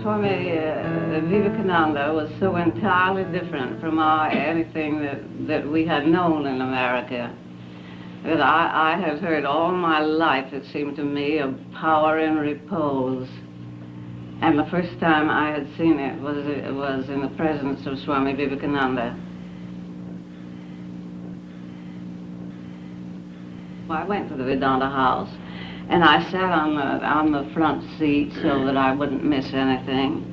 Swami Vivekananda was so entirely different from anything that we had known in America. That I had heard all my life, it seemed to me, of power and repose. And the first time I had seen it was in the presence of Swami Vivekananda. I went to the Vedanta house, and I sat on the front seat so that I wouldn't miss anything.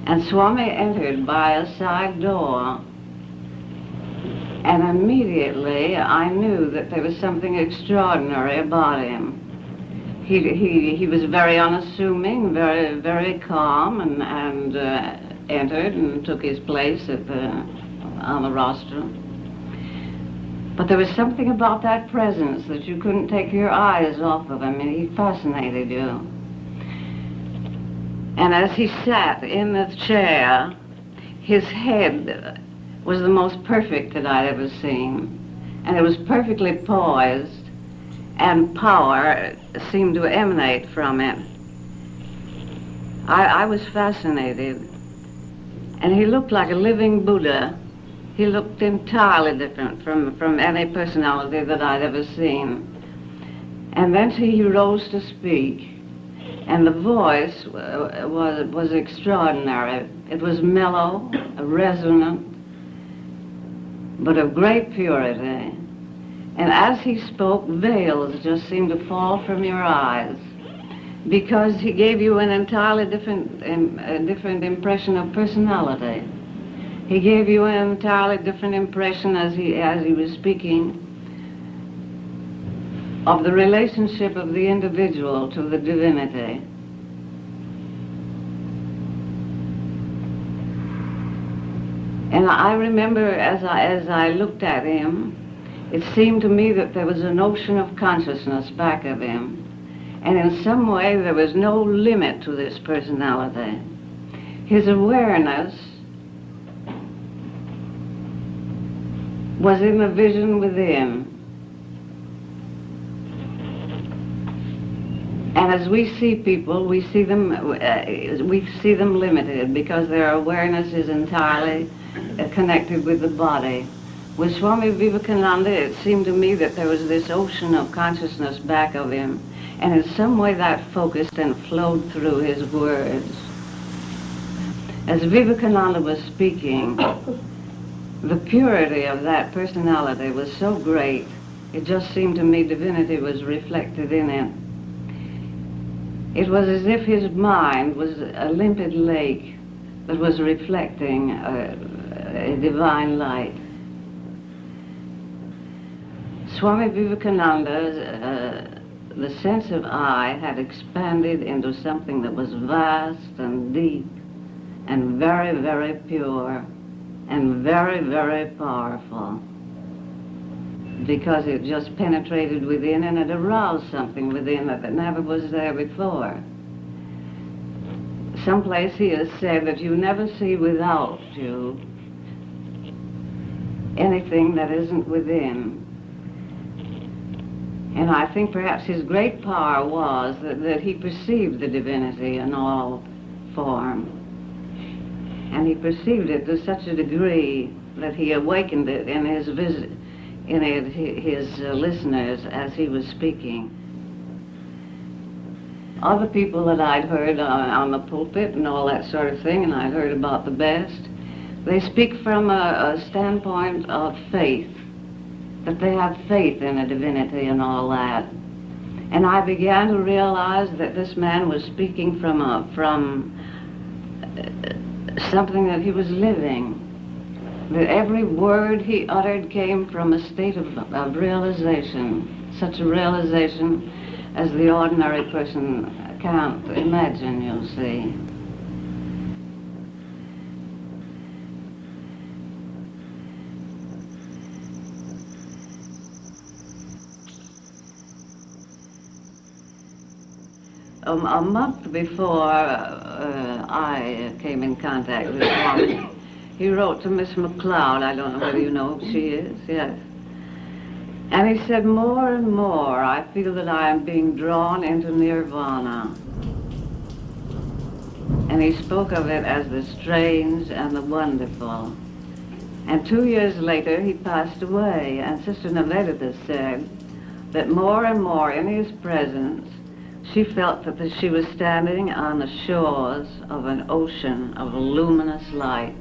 And Swami entered by a side door, and immediately I knew that there was something extraordinary about him. He was very unassuming, very, very calm, and entered and took his place on the rostrum. But there was something about that presence that you couldn't take your eyes off of him, and he fascinated you. And as he sat in the chair, his head was the most perfect that I'd ever seen. And it was perfectly poised, and power seemed to emanate from it. I was fascinated. And he looked like a living Buddha. He looked entirely different from any personality that I'd ever seen. And then he rose to speak, and the voice was extraordinary. It was mellow, resonant, but of great purity. And as he spoke, veils just seemed to fall from your eyes, because he gave you an entirely different impression of personality. He gave you an entirely different impression as he was speaking of the relationship of the individual to the divinity. And I remember as I looked at him, it seemed to me that there was an ocean of consciousness back of him. And in some way there was no limit to this personality. His awareness was in the vision within. And as we see people, we see them limited because their awareness is entirely connected with the body. With Swami Vivekananda, it seemed to me that there was this ocean of consciousness back of him, and in some way that focused and flowed through his words. As Vivekananda was speaking, the purity of that personality was so great, it just seemed to me divinity was reflected in it. It was as if his mind was a limpid lake that was reflecting a divine light. Swami Vivekananda's the sense of I had expanded into something that was vast and deep and very, very pure and very, very powerful, because it just penetrated within and it aroused something within that never was there before. Someplace he has said that you never see without you anything that isn't within. And I think perhaps his great power was that he perceived the divinity in all form. And he perceived it to such a degree that he awakened it in his listeners as he was speaking. Other people that I'd heard on the pulpit and all that sort of thing, and I'd heard about the best, they speak from a standpoint of faith, that they have faith in a divinity and all that. And I began to realize that this man was speaking from something that he was living, that every word he uttered came from a state of realization, such a realization as the ordinary person can't imagine, you see. A month before I came in contact with Swami, he wrote to Miss McLeod. I don't know whether you know who she is, yes. And he said, more and more, I feel that I am being drawn into nirvana. and he spoke of it as the strange and the wonderful. And 2 years later, he passed away, and Sister Nivedita said that more and more in his presence, she felt that she was standing on the shores of an ocean of luminous light.